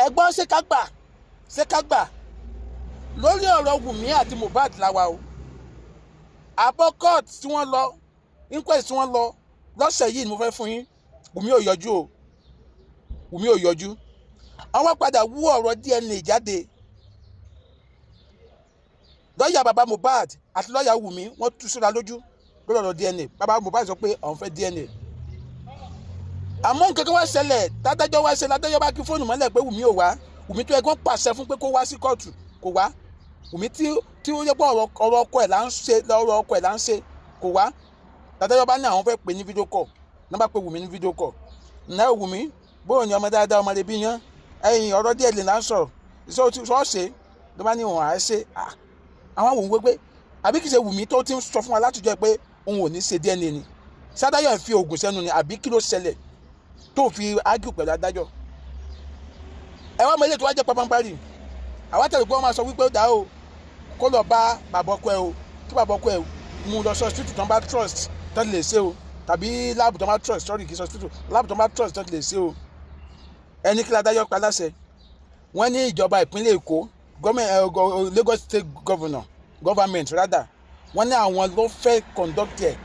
ẹ̀gbọ́n ṣé ká gbà lórí ọ̀rọ̀ Wumi àti Mohbad láwa o. Àbọ̀ court tí wọ́n lọ inquest tí wọ́n lọ lọ́sẹ̀ yìí ni mo fẹ́ fún yín. Wumi ò yọjú o. Wumi ò yọjú. Àwọn padà wú ọ̀rọ̀ DNA jáde. Lọ́yà bàbá Mohbad àti lọ́yà Wumi wọ́n tú síra lójú lórí ọ̀rọ̀ DNA. Bàbá Mohbad sọ pé àwọn fẹ́ DNA. Àmọ́ nǹkan kan wá ṣẹlẹ̀ tádájọ́ wá ṣe ládájọ́ bá kí fóònù mọ́lẹ̀ pé Wumi ò wá. Wumi tó ẹ̀gbọ́n pàṣẹ fún pé kó wá sí kóòtù kò wá. Wumi tí ó yẹ pé ọ̀rọ̀ ọkọ ẹ̀ là ń ṣe kò wá. Tádájọ́ bá ní àwọn fẹ́ pè ní fídíò kọ̀ náà bá pè Wumi ní fídíò kọ̀. Náà Wumi bóyá ni ọmọ dáadáa ọmọ rẹ̀ bí yan ẹ̀yìn ọ̀rọ̀ díẹ̀ lè là ń sọ̀rọ̀ ṣọ́ọ̀ṣe ló bá ní òun à ṣe àwọn àwọn òun pé àbí kìí ṣe Wumi tó ti ń sọ fún wa látijọ́ pé òun ò ní ṣe DNA ni ṣádájọ́ ń fi oògùn sẹ́nu ni àbí kí ló ṣẹlẹ̀ tó fi ágì pẹ̀lú adájọ́. Ẹ wá mọ ilé tó wá jẹ́ pápánpárì àwa tẹ̀lé pé wọ́n máa sọ wípé ó dá o kó lọ bá bàbá ọkọ ẹ o kí bàbá ọkọ ẹ mú lọ hospital tó ń bá trust tó lè ṣe o tàbí láàbù tó ń bá trust sorry kì í hospital láàbù tó ń bá trust tó lè ṣe o. Ẹni kí ládájọ́ pa láṣẹ wọ́n ní ìjọba ìpínlẹ̀ Èkó Lagos State government rather wọ́n ní àwọn ló fẹ́ conduct ẹ̀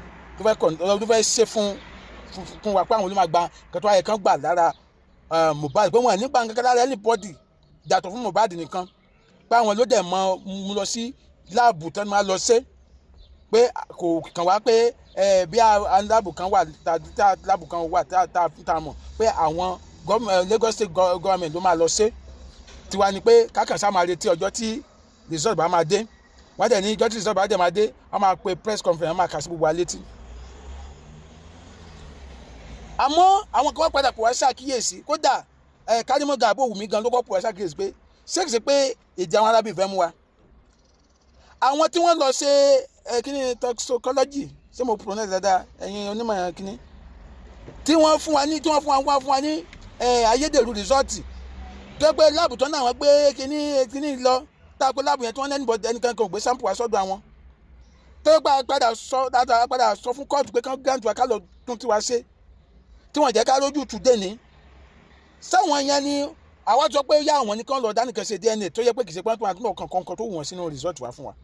ló fẹ́ ṣe fún wa pé àwọn ló máa gba kẹtọ́ ayẹ kan gbà lára Mohbad pé wọ́n nígbà kankan lára anybody yàtọ̀ fún Mohbad nìkan pé àwọn ló dẹ̀ mú lọ sí láàbù tó máa lọ ṣe pé kò kàn wá pé bí láàbù kan wà láàbù kan wà tá a mọ̀ pé àwọn Lagos State government ló máa lọ ṣe tiwa ni pé kákan sá máa retí ọjọ́ tí result bá máa dé wọ́n dẹ̀ ní ìjọ́ tí result bá dẹ̀ máa dé wọ́n máa pe press conference wọ́n máa kà sí gbogbo wa létí. Àmọ́ àwọn kan wá padà pọ̀ wá ṣàkíyèsí kódà Kánimọ́gà àbò Wumi gan ló kọ́ pọ̀ wá ṣàkíyèsí pé ṣéèkì pé èdè àwọn arábì fẹ́ mú wa. Àwọn tí wọ́n lọ ṣe kíní toxicology ṣé mo pronounce dáadáa ẹ̀yin onímọ̀ kíní tí wọ́n fún wa ní ayédèrú result tó pé láàbù tó náà wọ́n gbé kíní lọ tá a pé láàbù yẹn tí wọ́n ní ẹnìkan kan ò gbé sample wá sọ́dọ̀ àwọn tó padà sọ fún kóòtù pé kán grant wa ká lọ tún tiwa ṣe tí wọ́n jẹ́ ká lójú today ní sáwọn yẹn ni àwa sọ pé yá àwọn nìkan lọ dánìkan ṣe DNA tó yẹ pé kì í ṣe pọ́npọ́n àti kankan tó wù wọ́n sínú result wá fún wa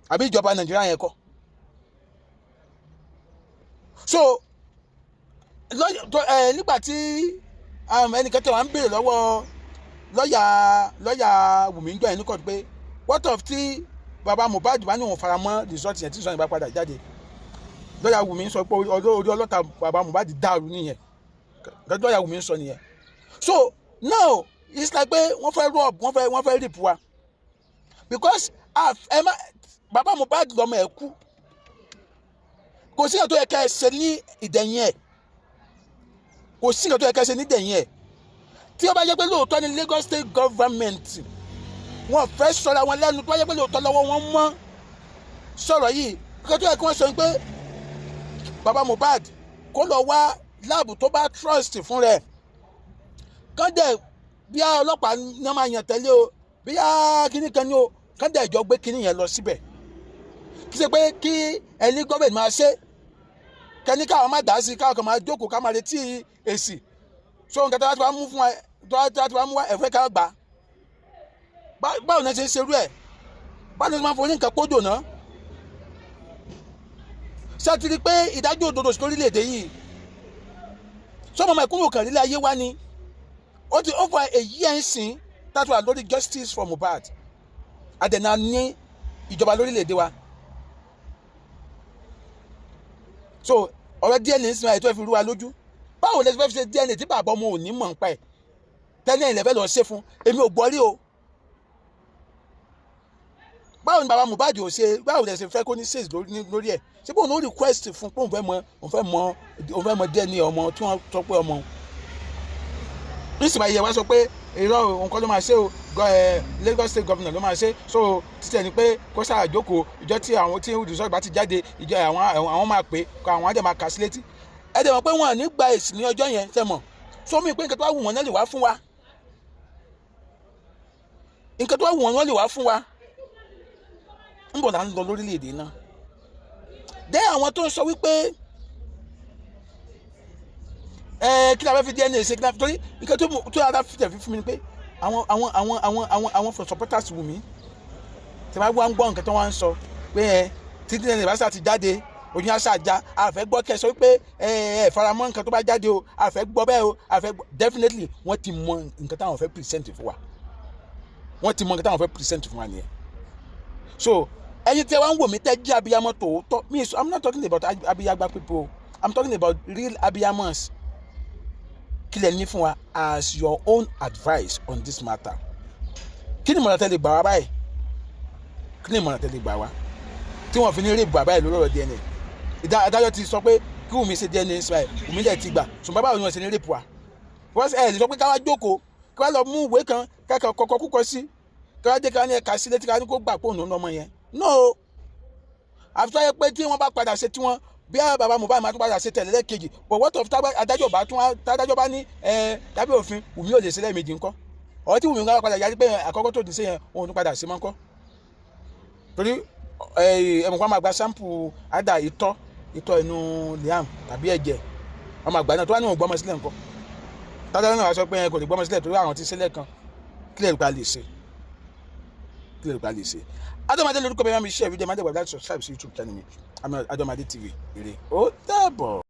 àbí ìjọba Nàìjíríà yẹn kọ́. So nígbà tí ẹnìkan tẹ̀ wá ń béèrè lọ́wọ́ lọ́yà Wumi ń gbọ́ ẹ̀ ní kóòtù pé what of tí bàbá Mohbad bá ní òun fara mọ́ result yẹn tí sọ̀rọ̀ bá padà jáde lọ́yà Wumi sọ pé orí ọlọ́ta bàbá Mohbad dàrú nìyẹn lọ́yà Wumi sọ nìyẹn. So now it's like pé wọ́n fẹ́ rip wa because bàbá Mohbad lọ́mọ ẹ̀ kú kò sí ìyàtọ̀ ẹ̀ka ẹ̀ṣẹ̀ ní ìdẹ̀yìn ẹ̀ kò sí ìyàtọ̀ ẹ̀ka ẹ̀ṣẹ̀ ní ìdẹ̀yìn ẹ̀ tí ó bá jẹ́ pé lóòótọ́ ní Lagos State government wọ́n fẹ́ sọ̀rọ̀ àwọn lẹ́nu tó bá jẹ́ pé lóòótọ́ lọ́wọ́ wọn mọ́ sọ̀rọ̀ yìí kí wọ́n sọ pé bàbá Mohbad kó lọ wá láàbù tó bá trust fún rẹ̀ kán dẹ̀ bí ọlọ́pàá ní máa yàn tẹ́lẹ̀ o bí kíní kan ní o kán dẹ̀ jọ gbé kíní yẹn lọ síbẹ̀ kí ṣe pé kí ẹni gọ́ọ̀mẹ̀ntì máa ṣe kẹ́ni káwọn máa dá sí káwọn kan máa jókòó ká máa retí èsì so nǹkan tó bá ti wá mú fún wa tó bá ti wá mú wa ẹ̀fẹ́ ká gbà báwo ni ẹ ṣe ń ṣerú ẹ̀ báwo ni ẹ máa forí nǹkan kódò náà ṣàtìrí pé ìdájọ́ òdodo sí orílẹ̀-èdè yìí sọmọ ọmọ ìkúrò kan nílé ayé wá ni ó ti over a year ń sìn tàbí wà lórí justice for Mohbad àdènà ní ìjọba lórílẹ̀-èdè wa so ọ̀rọ̀ DNA ń sin àìtó ẹ̀fìn rú wa lójú báwo lè fẹ́ fi ṣe DNA tí bàbá ọmọ ò ní mọ̀ nípa ẹ̀ tẹ́lẹ̀ ilẹ̀ fẹ́ lọ ṣe fún èmi ò gbọ́ rí o báwo ni bàbá Mohbad ò ṣe báwo lè ṣe fẹ́ kó ní sèz lórí ẹ̀ ṣé bóun ló request fún pé òun fẹ́ mọ DNA ọmọ tí wọ́n sọ pé ọmọ nísìnyí ayẹyẹ wa sọ pé irọ́ nǹkan ló máa ṣe o Lagos State governor ló máa ṣe so títẹ̀ ni pé kó sáà jókòó ìjọ tí àwọn tí result bá ti jáde ìjọ àwọn máa pè kó àwọn àjẹ máa kà sí létí ẹ dẹ̀ mọ̀ pé wọn ò ní gba èsì ní ọjọ́ yẹn tẹ̀ mọ̀ sómi pé nǹkan tó wà wù wọ́n náà lè wá fún wa nǹkan tó wà wù wọ́n náà lè wá fún wa ń bọ̀ là ń lọ lórílẹ̀‐èdè náà dé àwọn tó ń sọ wípé kí la fẹ́ fi DNA ṣe kí la fi torí nǹkan tó ara fi tẹ̀ fi fún mi ni pé àwọn for supporters Wumi tí wọ́n wá ń gbọ́ nǹkan tó wọ́n ń sọ pé ẹ títí DNA bá sá ti jáde oyin àṣà àjà àfẹ́ gbọ́ kẹ́ sọ pé ẹ faramọ́ nǹkan tó bá jáde o àfẹ́ gbọ́ bẹ́ẹ̀ o àfẹ́ gbọ́ definitely wọ́n ti mọ nǹkan táwọn fẹ́ present fún wa nìyẹn. So ẹ̀yin tí wọ́n ń wò mí tẹ́ jí abiyamọ tòótọ́ me I'm not talking about abiyagba people, I'm talking about real abiyamans. Kí lẹ ní fún wa as your own advice on this matter? Kí ni ìmọ̀ràn tẹ́ lè gbà wá báyìí? Kí ni ìmọ̀ràn tẹ́ lè gbà wá tí wọ́n fi ní rape bàbá ẹ̀ lórí ọ̀rọ̀ DNA? Adájọ́ ti sọ pé kí Wumi ṣe DNA Israel, Wumi dẹ̀ ti gbà, ṣùgbọ́n báwo ni wọ́n ṣe ní rape wa? Wọ́n ẹ̀ lè sọ pé ká wá jókòó kí wọ́n lọ mú ìwé kan kẹ́kọ̀ọ́ kọ́kọ́ kúkọ sí kí wọ́n dé ká ní ẹ̀ka sílé tí ká ní kó gbà pé òun ọmọ yẹn. No, àfitọ́ yẹ pé tí wọ́n bá padà ṣe tí wọ́n bí bàbá Mohbad máa tún padà ṣe tẹ̀lé lẹ́ẹ̀kejì, but what of adájọ́ bá ní lábẹ́ òfin Wumi ò lè ṣe lẹ́ẹ̀mejì ńkọ́? Ọ̀rọ̀ tí Wumi ń gbà padà yára pé àkọ́kọ́ tó ti ṣe yẹn òun tún padà ṣe máa ńkọ́? Torí ẹ̀mùkọ́ máa gba sample àdá ìtọ̀ inú Liam tàbí ẹ̀jẹ̀ ọmọ àgbà náà tó wá ní òun gbọ́mọ sílẹ̀ ńkọ́? Tájọ́ náà wá sọ pé kò lè gbọ́mọ sílẹ̀ torí àwọn ti sílẹ̀ kan. Kílẹ̀ ìgbà lè ṣe Adomade lórúkọ mi máa mi share video máa dẹ̀ wà láti subscribe sí YouTube channel mi Adomade TV ire ó dàbọ̀.